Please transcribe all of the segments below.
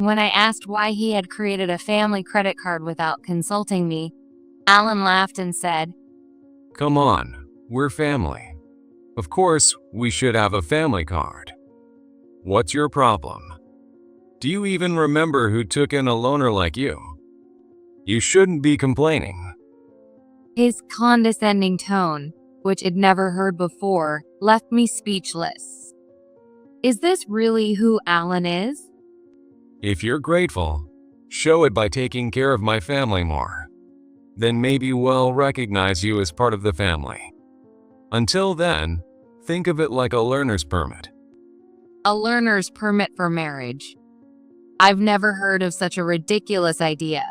When I asked why he had created a family credit card without consulting me, Alan laughed and said, Come on, we're family. Of course, we should have a family card. What's your problem? Do you even remember who took in a loner like you? You shouldn't be complaining. His condescending tone, which I'd never heard before, left me speechless. Is this really who Alan is? If you're grateful, show it by taking care of my family more. Then maybe we'll recognize you as part of the family. Until then, think of it like a learner's permit. A learner's permit for marriage. I've never heard of such a ridiculous idea.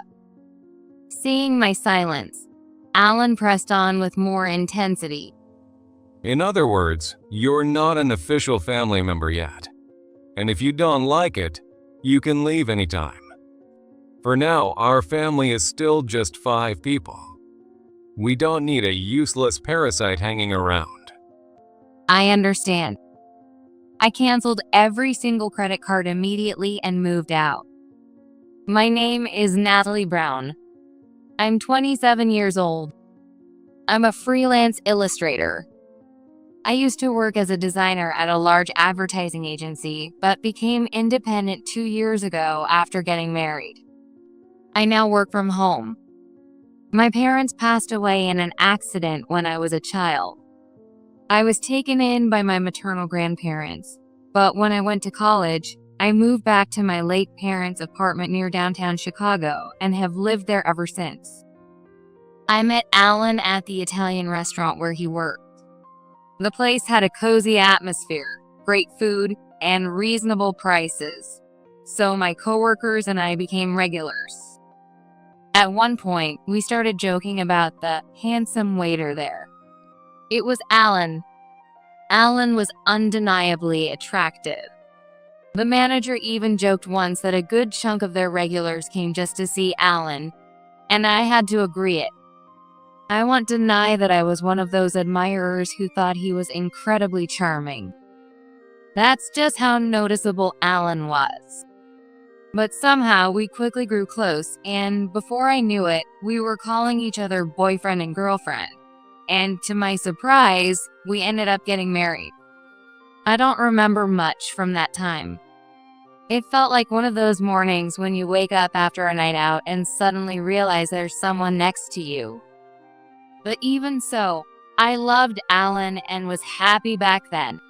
Seeing my silence, Alan pressed on with more intensity. In other words, you're not an official family member yet. And if you don't like it, you can leave anytime. For now, our family is still just 5 people. We don't need a useless parasite hanging around. I understand. I canceled every single credit card immediately and moved out. My name is Natalie Brown. I'm 27 years old. I'm a freelance illustrator. I used to work as a designer at a large advertising agency, but became independent 2 years ago after getting married. I now work from home. My parents passed away in an accident when I was a child. I was taken in by my maternal grandparents, but when I went to college, I moved back to my late parents' apartment near downtown Chicago and have lived there ever since. I met Alan at the Italian restaurant where he worked. The place had a cozy atmosphere, great food, and reasonable prices, so my coworkers and I became regulars. At one point, we started joking about the handsome waiter there. It was Alan. Alan was undeniably attractive. The manager even joked once that a good chunk of their regulars came just to see Alan, and I had to agree it. I won't deny that I was one of those admirers who thought he was incredibly charming. That's just how noticeable Alan was. But somehow we quickly grew close, and before I knew it, we were calling each other boyfriend and girlfriend. And to my surprise, we ended up getting married. I don't remember much from that time. It felt like one of those mornings when you wake up after a night out and suddenly realize there's someone next to you. But even so, I loved Alan and was happy back then.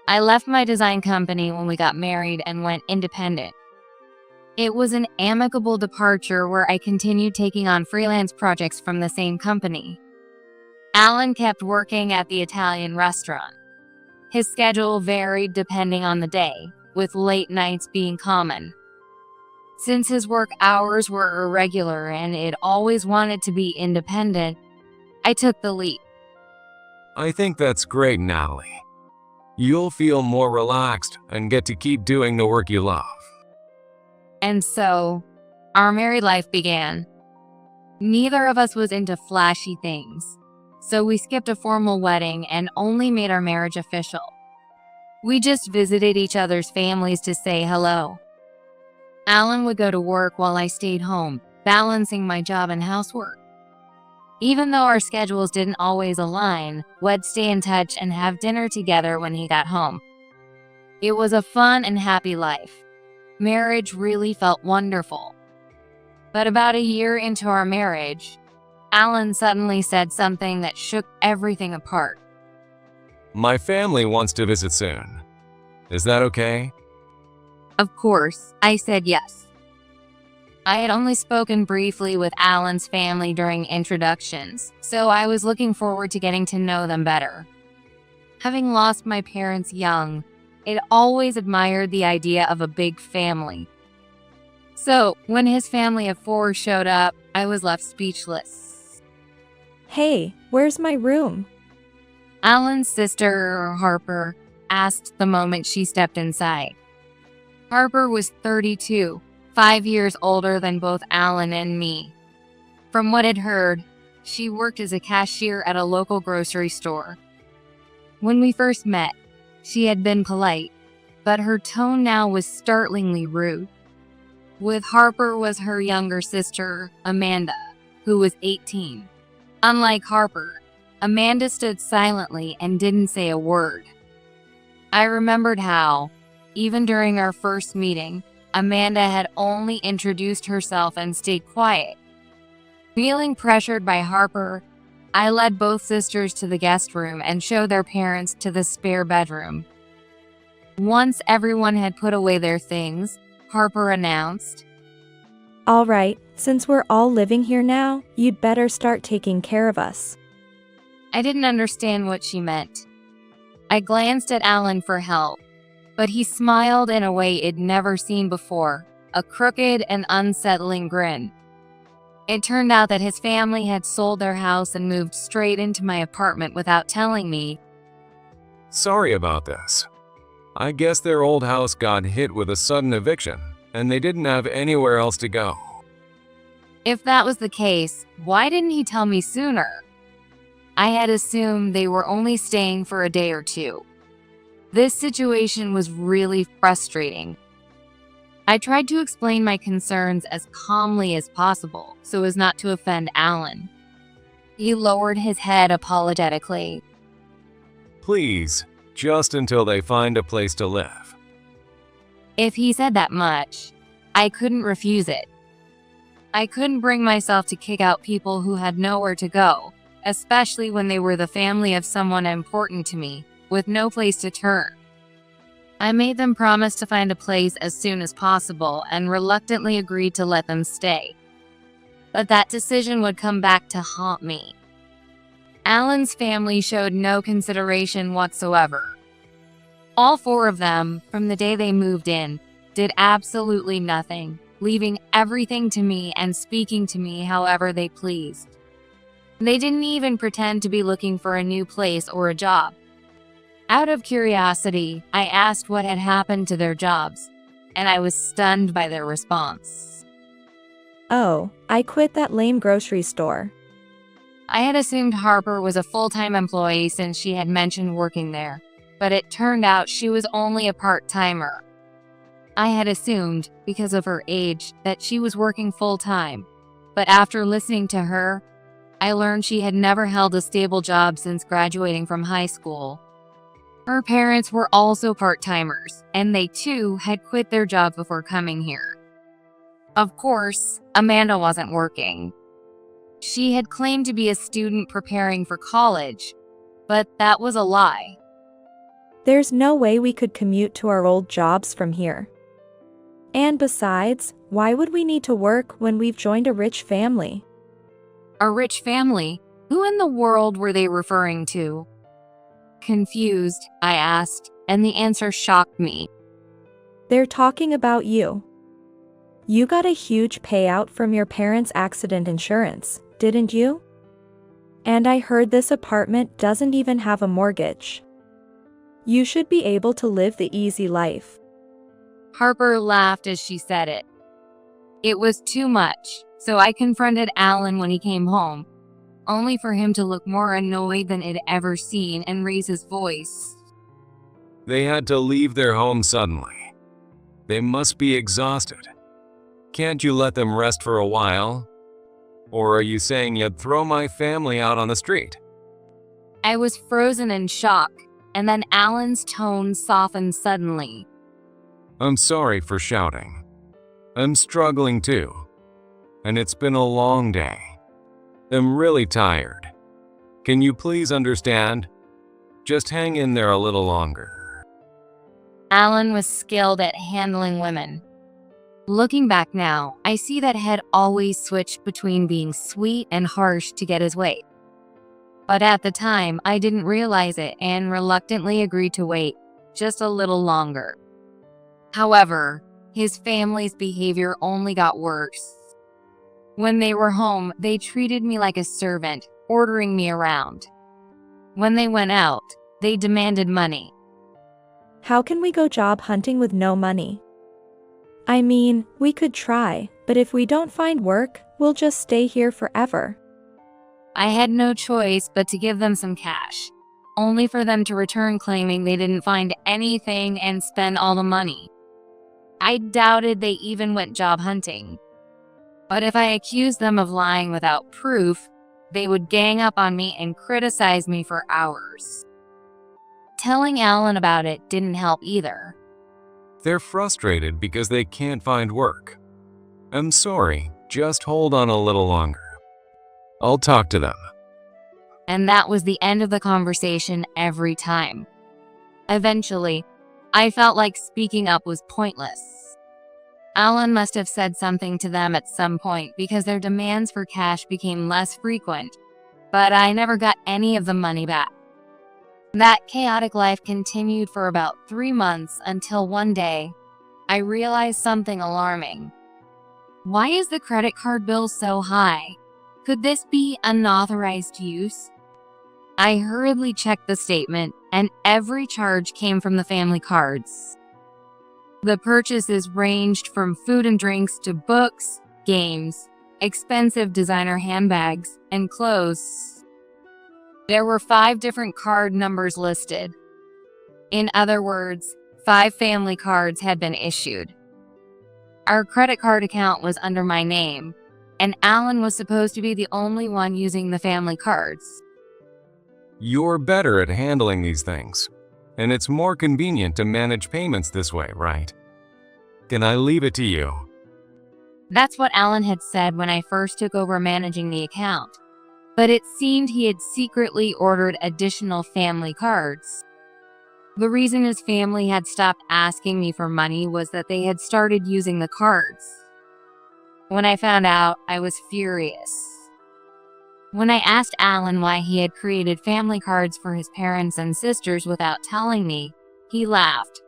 I left my design company when we got married and went independent. It was an amicable departure where I continued taking on freelance projects from the same company. Alan kept working at the Italian restaurant. His schedule varied depending on the day, with late nights being common. Since his work hours were irregular and it always wanted to be independent, I took the leap. I think that's great, Natalie. You'll feel more relaxed and get to keep doing the work you love. And so, our married life began. Neither of us was into flashy things, so we skipped a formal wedding and only made our marriage official. We just visited each other's families to say hello. Alan would go to work while I stayed home, balancing my job and housework. Even though our schedules didn't always align, we'd stay in touch and have dinner together when he got home. It was a fun and happy life. Marriage really felt wonderful. But about a year into our marriage, Alan suddenly said something that shook everything apart. My family wants to visit soon. Is that okay? Of course, I said yes. I had only spoken briefly with Alan's family during introductions, so I was looking forward to getting to know them better. Having lost my parents young, I'd always admired the idea of a big family. So, when his family of 4 showed up, I was left speechless. Hey, where's my room? Alan's sister, Harper, asked the moment she stepped inside. Harper was 32, 5 years older than both Alan and me. From what I'd heard, she worked as a cashier at a local grocery store. When we first met, she had been polite, but her tone now was startlingly rude. With Harper was her younger sister, Amanda, who was 18. Unlike Harper, Amanda stood silently and didn't say a word. I remembered how, even during our first meeting, Amanda had only introduced herself and stayed quiet. Feeling pressured by Harper, I led both sisters to the guest room and showed their parents to the spare bedroom. Once everyone had put away their things, Harper announced, All right, since we're all living here now, you'd better start taking care of us. I didn't understand what she meant. I glanced at Alan for help, but he smiled in a way I'd never seen before, a crooked and unsettling grin. It turned out that his family had sold their house and moved straight into my apartment without telling me. Sorry about this. I guess their old house got hit with a sudden eviction, and they didn't have anywhere else to go. If that was the case, why didn't he tell me sooner? I had assumed they were only staying for a day or two. This situation was really frustrating. I tried to explain my concerns as calmly as possible so as not to offend Alan. He lowered his head apologetically. Please, just until they find a place to live. If he said that much, I couldn't refuse it. I couldn't bring myself to kick out people who had nowhere to go, especially when they were the family of someone important to me, with no place to turn. I made them promise to find a place as soon as possible and reluctantly agreed to let them stay. But that decision would come back to haunt me. Alan's family showed no consideration whatsoever. All four of them, from the day they moved in, did absolutely nothing, leaving everything to me and speaking to me however they pleased. They didn't even pretend to be looking for a new place or a job. Out of curiosity, I asked what had happened to their jobs, and I was stunned by their response. Oh, I quit that lame grocery store. I had assumed Harper was a full-time employee since she had mentioned working there, but it turned out she was only a part-timer. I had assumed, because of her age, that she was working full-time, but after listening to her, I learned she had never held a stable job since graduating from high school. Her parents were also part-timers, and they too had quit their job before coming here. Of course, Amanda wasn't working. She had claimed to be a student preparing for college, but that was a lie. There's no way we could commute to our old jobs from here. And besides, why would we need to work when we've joined a rich family? A rich family? Who in the world were they referring to? Confused, I asked, and the answer shocked me. They're talking about you. You got a huge payout from your parents' accident insurance, didn't you? And I heard this apartment doesn't even have a mortgage. You should be able to live the easy life. Harper laughed as she said it. It was too much, so I confronted Alan when he came home, only for him to look more annoyed than I'd ever seen and raise his voice. They had to leave their home suddenly. They must be exhausted. Can't you let them rest for a while? Or are you saying you'd throw my family out on the street? I was frozen in shock, and then Alan's tone softened suddenly. I'm sorry for shouting. I'm struggling too. And it's been a long day. I'm really tired. Can you please understand? Just hang in there a little longer. Alan was skilled at handling women. Looking back now, I see that he had always switched between being sweet and harsh to get his way. But at the time, I didn't realize it and reluctantly agreed to wait just a little longer. However, his family's behavior only got worse. When they were home, they treated me like a servant, ordering me around. When they went out, they demanded money. How can we go job hunting with no money? I mean, we could try, but if we don't find work, we'll just stay here forever. I had no choice but to give them some cash. only for them to return claiming they didn't find anything and spend all the money. I doubted they even went job hunting. But if I accused them of lying without proof, they would gang up on me and criticize me for hours. Telling Alan about it didn't help either. They're frustrated because they can't find work. I'm sorry, just hold on a little longer. I'll talk to them. And that was the end of the conversation every time. Eventually, I felt like speaking up was pointless. Alan must have said something to them at some point because their demands for cash became less frequent, but I never got any of the money back. That chaotic life continued for about 3 months until one day, I realized something alarming. Why is the credit card bill so high? Could this be unauthorized use? I hurriedly checked the statement, and every charge came from the family cards. The purchases ranged from food and drinks to books, games, expensive designer handbags, and clothes. There were 5 different card numbers listed. In other words, 5 family cards had been issued. Our credit card account was under my name, and Alan was supposed to be the only one using the family cards. You're better at handling these things, and it's more convenient to manage payments this way, right? Can I leave it to you? That's what Alan had said when I first took over managing the account, but it seemed he had secretly ordered additional family cards. The reason his family had stopped asking me for money was that they had started using the cards. When I found out, I was furious. When I asked Alan why he had created family cards for his parents and sisters without telling me, he laughed.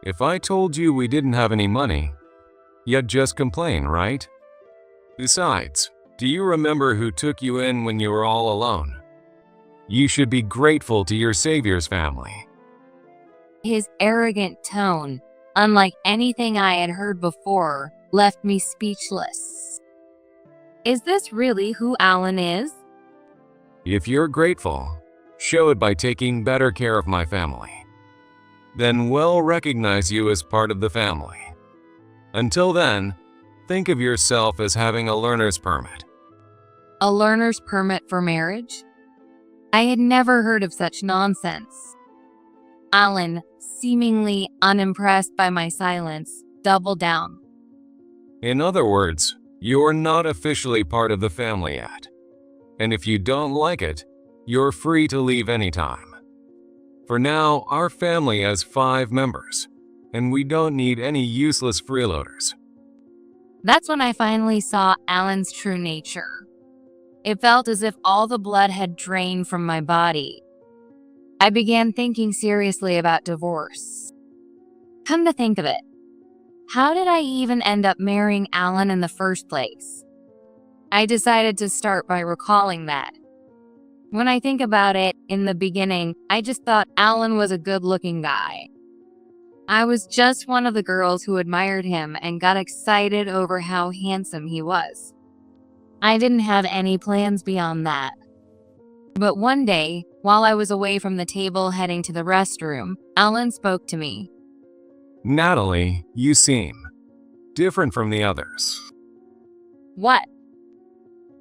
If I told you we didn't have any money, you'd just complain, right? Besides, do you remember who took you in when you were all alone? You should be grateful to your Savior's family. His arrogant tone, unlike anything I had heard before, left me speechless. Is this really who Alan is? If you're grateful, show it by taking better care of my family. Then we'll recognize you as part of the family. Until then, think of yourself as having a learner's permit. A learner's permit for marriage? I had never heard of such nonsense. Alan, seemingly unimpressed by my silence, doubled down. In other words, you're not officially part of the family yet. And if you don't like it, you're free to leave anytime. For now, our family has 5 members, and we don't need any useless freeloaders. That's when I finally saw Alan's true nature. It felt as if all the blood had drained from my body. I began thinking seriously about divorce. Come to think of it, how did I even end up marrying Alan in the first place? I decided to start by recalling that. When I think about it, in the beginning, I just thought Alan was a good-looking guy. I was just one of the girls who admired him and got excited over how handsome he was. I didn't have any plans beyond that. But one day, while I was away from the table heading to the restroom, Alan spoke to me. Natalie, you seem different from the others. What?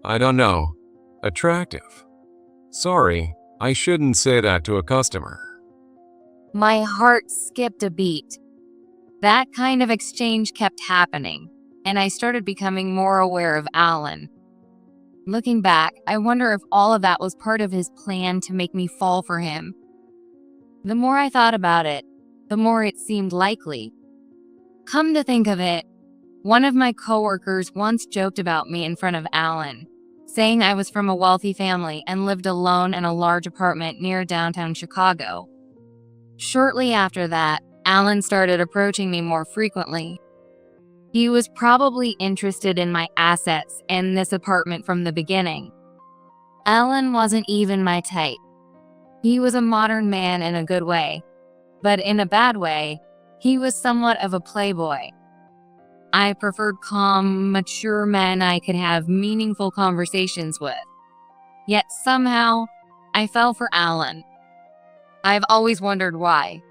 I don't know. Attractive. Sorry, I shouldn't say that to a customer. My heart skipped a beat. That kind of exchange kept happening, and I started becoming more aware of Alan. Looking back, I wonder if all of that was part of his plan to make me fall for him. The more I thought about it, the more it seemed likely. Come to think of it, one of my coworkers once joked about me in front of Alan, saying I was from a wealthy family and lived alone in a large apartment near downtown Chicago. Shortly after that, Alan started approaching me more frequently. He was probably interested in my assets and this apartment from the beginning. Alan wasn't even my type. He was a modern man in a good way, but in a bad way, he was somewhat of a playboy. I preferred calm, mature men I could have meaningful conversations with. Yet somehow, I fell for Alan. I've always wondered why.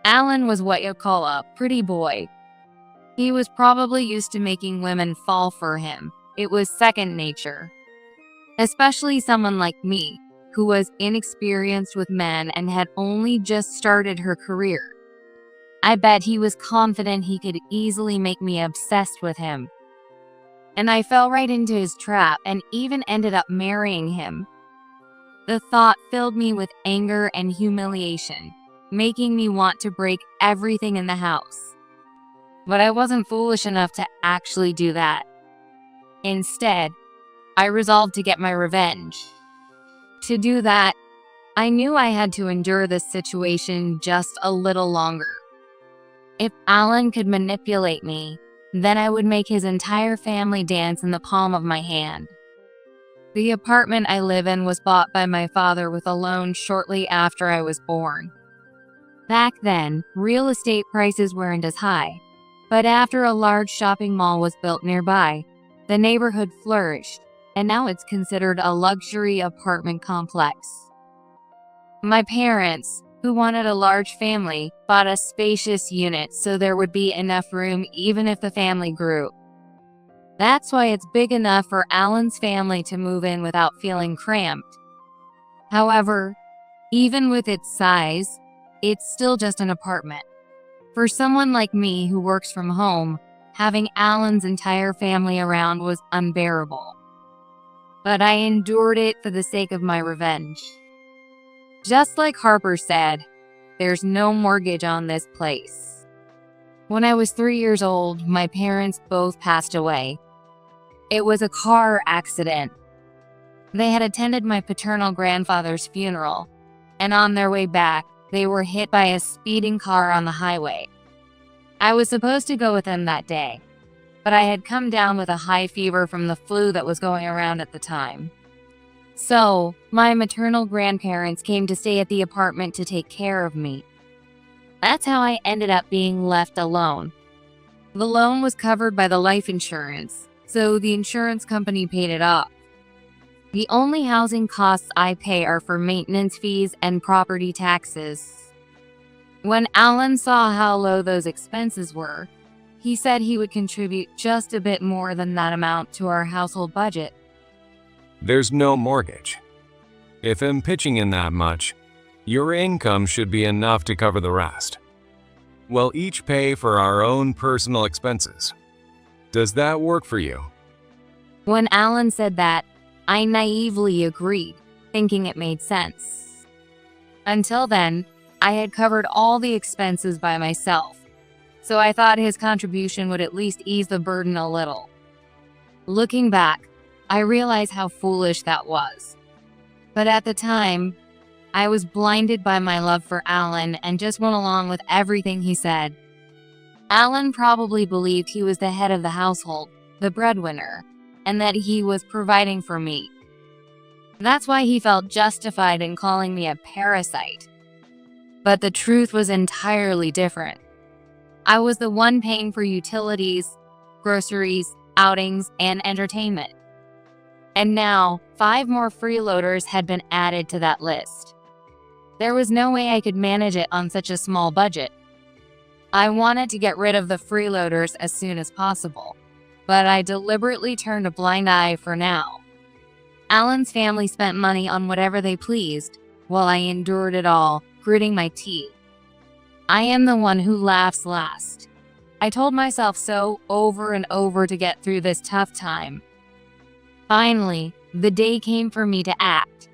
Alan was what you'd call a pretty boy. He was probably used to making women fall for him. It was second nature. Especially someone like me, who was inexperienced with men and had only just started her career. I bet he was confident he could easily make me obsessed with him. And I fell right into his trap and even ended up marrying him. The thought filled me with anger and humiliation, making me want to break everything in the house. But I wasn't foolish enough to actually do that. Instead, I resolved to get my revenge. To do that, I knew I had to endure this situation just a little longer. If Alan could manipulate me, then I would make his entire family dance in the palm of my hand. The apartment I live in was bought by my father with a loan shortly after I was born. Back then, real estate prices weren't as high, but after a large shopping mall was built nearby, the neighborhood flourished, and now it's considered a luxury apartment complex. My parents, who wanted a large family, bought a spacious unit so there would be enough room even if the family grew. That's why it's big enough for Alan's family to move in without feeling cramped. However, even with its size, it's still just an apartment. For someone like me who works from home, having Alan's entire family around was unbearable. But I endured it for the sake of my revenge. Just like Harper said, there's no mortgage on this place. When I was 3 years old, my parents both passed away. It was a car accident. They had attended my paternal grandfather's funeral, and on their way back, they were hit by a speeding car on the highway. I was supposed to go with them that day, but I had come down with a high fever from the flu that was going around at the time. So, my maternal grandparents came to stay at the apartment to take care of me. That's how I ended up being left alone. The loan was covered by the life insurance, so the insurance company paid it off. The only housing costs I pay are for maintenance fees and property taxes. When Alan saw how low those expenses were, he said he would contribute just a bit more than that amount to our household budget. There's no mortgage. If I'm pitching in that much, your income should be enough to cover the rest. We'll each pay for our own personal expenses. Does that work for you? When Alan said that, I naively agreed, thinking it made sense. Until then, I had covered all the expenses by myself, so I thought his contribution would at least ease the burden a little. Looking back, I realize how foolish that was. But at the time, I was blinded by my love for Alan and just went along with everything he said. Alan probably believed he was the head of the household, the breadwinner, and that he was providing for me. That's why he felt justified in calling me a parasite. But the truth was entirely different. I was the one paying for utilities, groceries, outings, and entertainment. And now, 5 more freeloaders had been added to that list. There was no way I could manage it on such a small budget. I wanted to get rid of the freeloaders as soon as possible, but I deliberately turned a blind eye for now. Alan's family spent money on whatever they pleased, while I endured it all, gritting my teeth. I am the one who laughs last. I told myself so over and over to get through this tough time. Finally, the day came for me to act.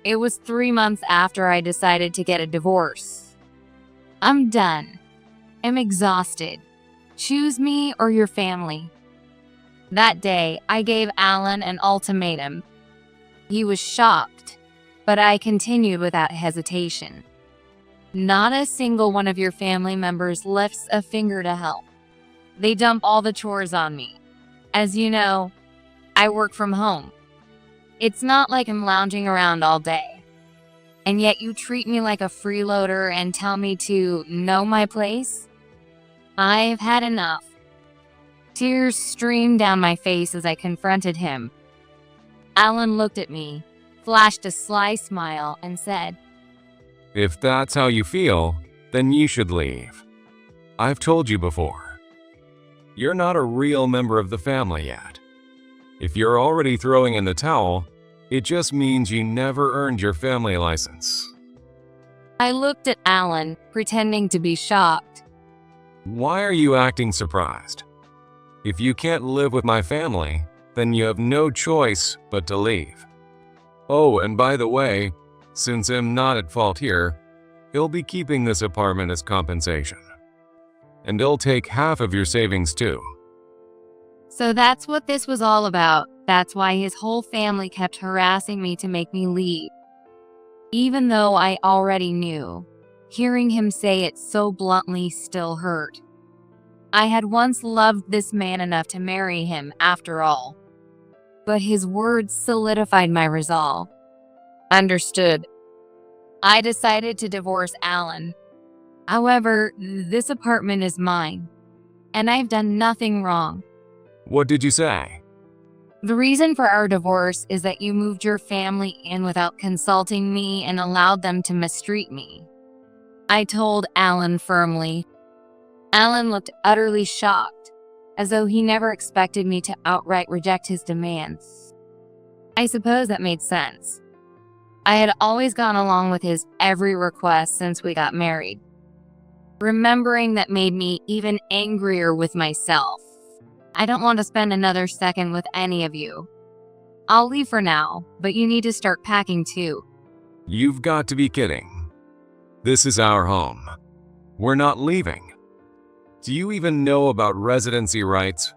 It was 3 months after I decided to get a divorce. I'm done. I'm exhausted. Choose me or your family. That day, I gave Alan an ultimatum. He was shocked, but I continued without hesitation. Not a single one of your family members lifts a finger to help. They dump all the chores on me. As you know, I work from home. It's not like I'm lounging around all day. And yet you treat me like a freeloader and tell me to know my place? I've had enough. Tears streamed down my face as I confronted him. Alan looked at me, flashed a sly smile, and said, If that's how you feel, then you should leave. I've told you before. You're not a real member of the family yet. If you're already throwing in the towel, it just means you never earned your family license. I looked at Alan, pretending to be shocked. Why are you acting surprised? If you can't live with my family, then you have no choice but to leave. Oh, and by the way, since I'm not at fault here, he'll be keeping this apartment as compensation. And he'll take half of your savings too. So that's what this was all about. That's why his whole family kept harassing me to make me leave. Even though I already knew, hearing him say it so bluntly still hurt. I had once loved this man enough to marry him after all. But his words solidified my resolve. Understood. I decided to divorce Alan. However, this apartment is mine, and I've done nothing wrong. What did you say? The reason for our divorce is that you moved your family in without consulting me and allowed them to mistreat me, I told Alan firmly. Alan looked utterly shocked, as though he never expected me to outright reject his demands. I suppose that made sense. I had always gone along with his every request since we got married. Remembering that made me even angrier with myself. I don't want to spend another second with any of you. I'll leave for now, but you need to start packing too. You've got to be kidding. This is our home. We're not leaving. Do you even know about residency rights?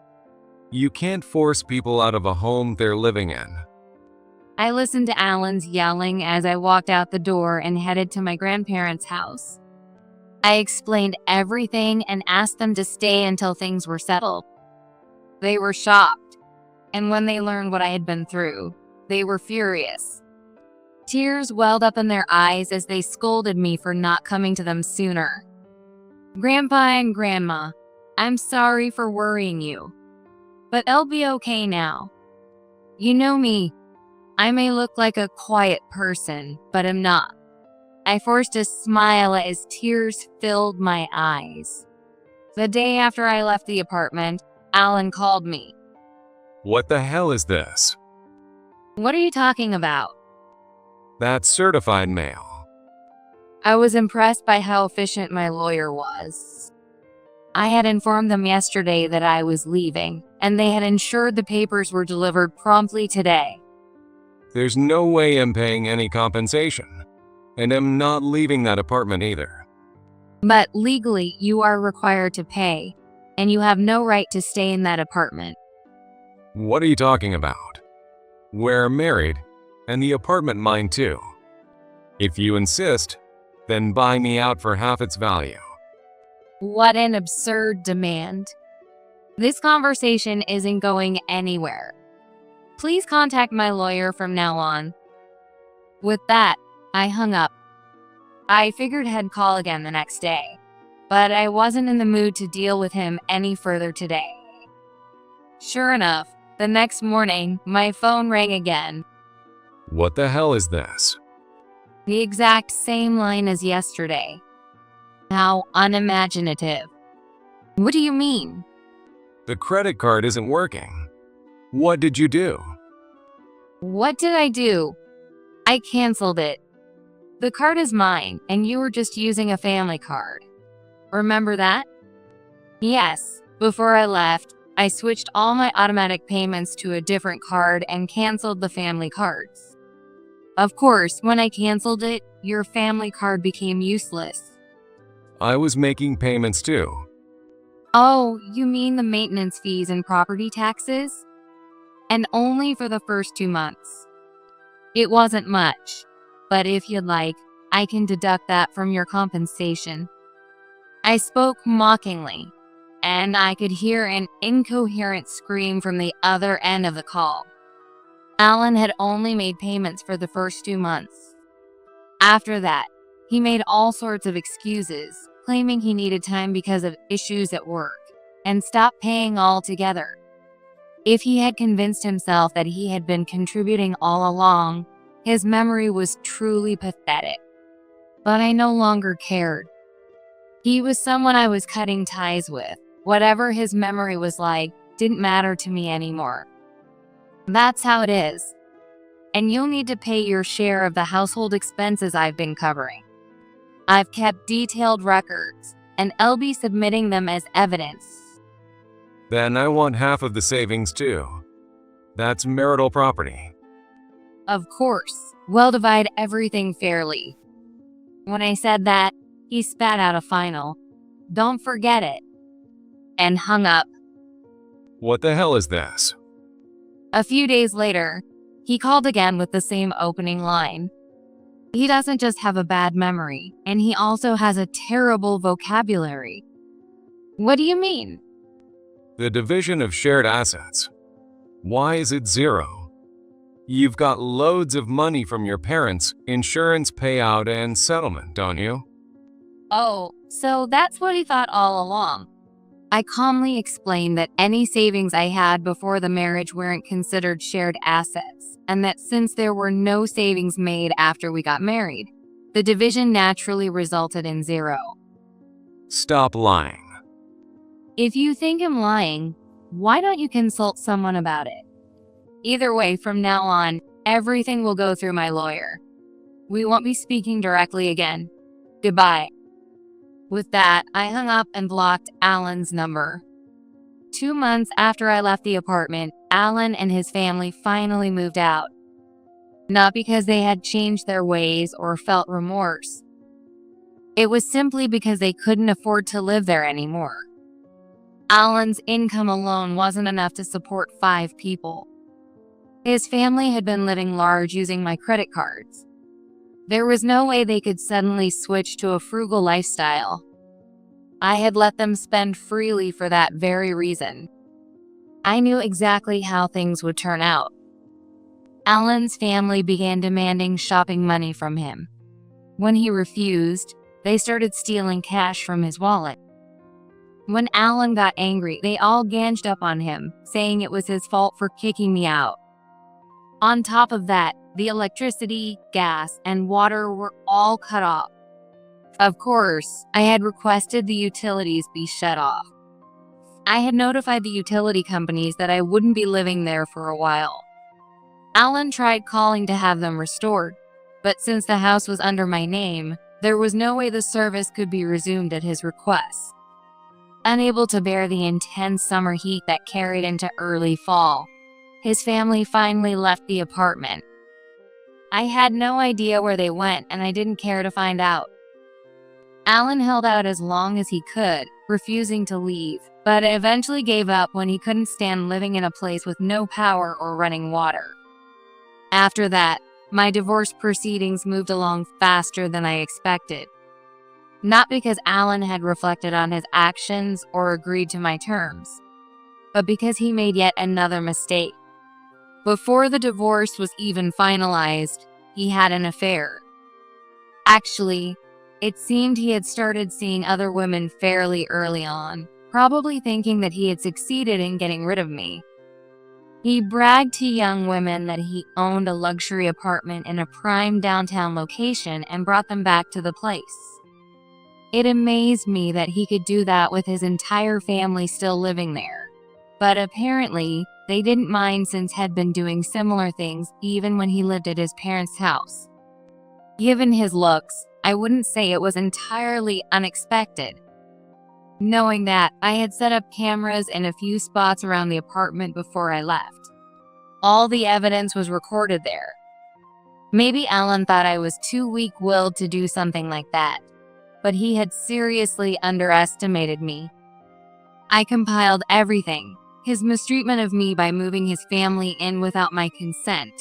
You can't force people out of a home they're living in. I listened to Alan's yelling as I walked out the door and headed to my grandparents' house. I explained everything and asked them to stay until things were settled. They were shocked, and when they learned what I had been through, they were furious. Tears welled up in their eyes as they scolded me for not coming to them sooner. Grandpa and Grandma, I'm sorry for worrying you, but I'll be okay now. You know me, I may look like a quiet person, but I'm not. I forced a smile as tears filled my eyes. The day after I left the apartment, Alan called me. What the hell is this? What are you talking about? That's certified mail. I was impressed by how efficient my lawyer was. I had informed them yesterday that I was leaving, and they had ensured the papers were delivered promptly today. There's no way I'm paying any compensation, and I'm not leaving that apartment either. But legally, you are required to pay, and you have no right to stay in that apartment. What are you talking about? We're married, and the apartment mine too. If you insist, then buy me out for half its value. What an absurd demand. This conversation isn't going anywhere. Please contact my lawyer from now on. With that, I hung up. I figured I'd call again the next day, but I wasn't in the mood to deal with him any further today. Sure enough, the next morning, my phone rang again. What the hell is this? The exact same line as yesterday. How unimaginative. What do you mean? The credit card isn't working. What did you do? What did I do? I canceled it. The card is mine, and you were just using a family card. Remember that? Yes, before I left, I switched all my automatic payments to a different card and canceled the family cards. Of course, when I canceled it, your family card became useless. I was making payments too. Oh, you mean the maintenance fees and property taxes? And only for the first 2 months. It wasn't much, but if you'd like, I can deduct that from your compensation. I spoke mockingly, and I could hear an incoherent scream from the other end of the call. Alan had only made payments for the first 2 months. After that, he made all sorts of excuses, claiming he needed time because of issues at work, and stopped paying altogether. If he had convinced himself that he had been contributing all along, his memory was truly pathetic. but I no longer cared. He was someone I was cutting ties with. Whatever his memory was like didn't matter to me anymore. That's how it is. And you'll need to pay your share of the household expenses I've been covering. I've kept detailed records, and I'll be submitting them as evidence. Then I want half of the savings too. That's marital property. Of course, we'll divide everything fairly. When I said that, he spat out a final, "Don't forget it," and hung up. What the hell is this? A few days later, he called again with the same opening line. He doesn't just have a bad memory, and he also has a terrible vocabulary. What do you mean? The division of shared assets. Why is it 0? You've got loads of money from your parents, insurance payout and settlement, don't you? Oh, so that's what he thought all along. I calmly explained that any savings I had before the marriage weren't considered shared assets, and that since there were no savings made after we got married, the division naturally resulted in 0. Stop lying. If you think I'm lying, why don't you consult someone about it? Either way, from now on, everything will go through my lawyer. We won't be speaking directly again. Goodbye. With that, I hung up and blocked Alan's number. 2 months after I left the apartment, Alan and his family finally moved out. Not because they had changed their ways or felt remorse. It was simply because they couldn't afford to live there anymore. Alan's income alone wasn't enough to support 5 people. His family had been living large using my credit cards. There was no way they could suddenly switch to a frugal lifestyle. I had let them spend freely for that very reason. I knew exactly how things would turn out. Alan's family began demanding shopping money from him. When he refused, they started stealing cash from his wallet. When Alan got angry, they all ganged up on him, saying it was his fault for kicking me out. On top of that, the electricity, gas, and water were all cut off. Of course, I had requested the utilities be shut off. I had notified the utility companies that I wouldn't be living there for a while. Alan tried calling to have them restored, but since the house was under my name, there was no way the service could be resumed at his request. Unable to bear the intense summer heat that carried into early fall, his family finally left the apartment. I had no idea where they went, and I didn't care to find out. Alan held out as long as he could, refusing to leave, but eventually gave up when he couldn't stand living in a place with no power or running water. After that, my divorce proceedings moved along faster than I expected. Not because Alan had reflected on his actions or agreed to my terms, but because he made yet another mistake. Before the divorce was even finalized, he had an affair. Actually, it seemed he had started seeing other women fairly early on, probably thinking that he had succeeded in getting rid of me. He bragged to young women that he owned a luxury apartment in a prime downtown location and brought them back to the place. It amazed me that he could do that with his entire family still living there. But apparently, they didn't mind since had been doing similar things even when he lived at his parents' house. Given his looks, I wouldn't say it was entirely unexpected. Knowing that, I had set up cameras in a few spots around the apartment before I left. All the evidence was recorded there. Maybe Alan thought I was too weak-willed to do something like that, but he had seriously underestimated me. I compiled everything. His mistreatment of me by moving his family in without my consent,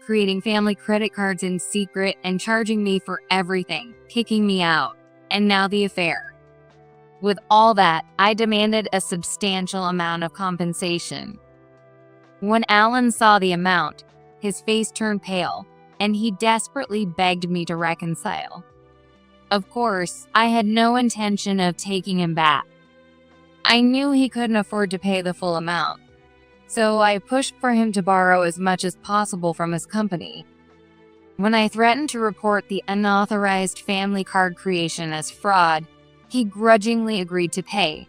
creating family credit cards in secret and charging me for everything, kicking me out, and now the affair. With all that, I demanded a substantial amount of compensation. When Alan saw the amount, his face turned pale, and he desperately begged me to reconcile. Of course, I had no intention of taking him back. I knew he couldn't afford to pay the full amount, so I pushed for him to borrow as much as possible from his company. When I threatened to report the unauthorized family card creation as fraud, he grudgingly agreed to pay.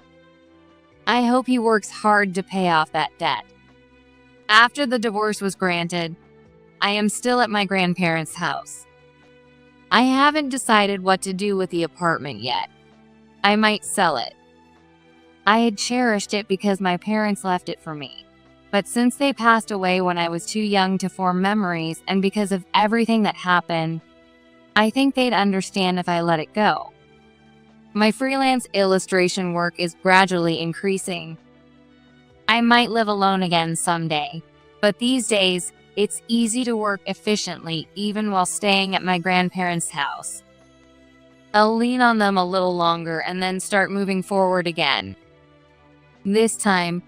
I hope he works hard to pay off that debt. After the divorce was granted, I am still at my grandparents' house. I haven't decided what to do with the apartment yet. I might sell it. I had cherished it because my parents left it for me. But since they passed away when I was too young to form memories and because of everything that happened, I think they'd understand if I let it go. My freelance illustration work is gradually increasing. I might live alone again someday, but these days, it's easy to work efficiently even while staying at my grandparents' house. I'll lean on them a little longer and then start moving forward again. This time,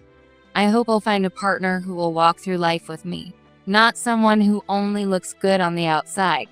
I hope I'll find a partner who will walk through life with me, not someone who only looks good on the outside.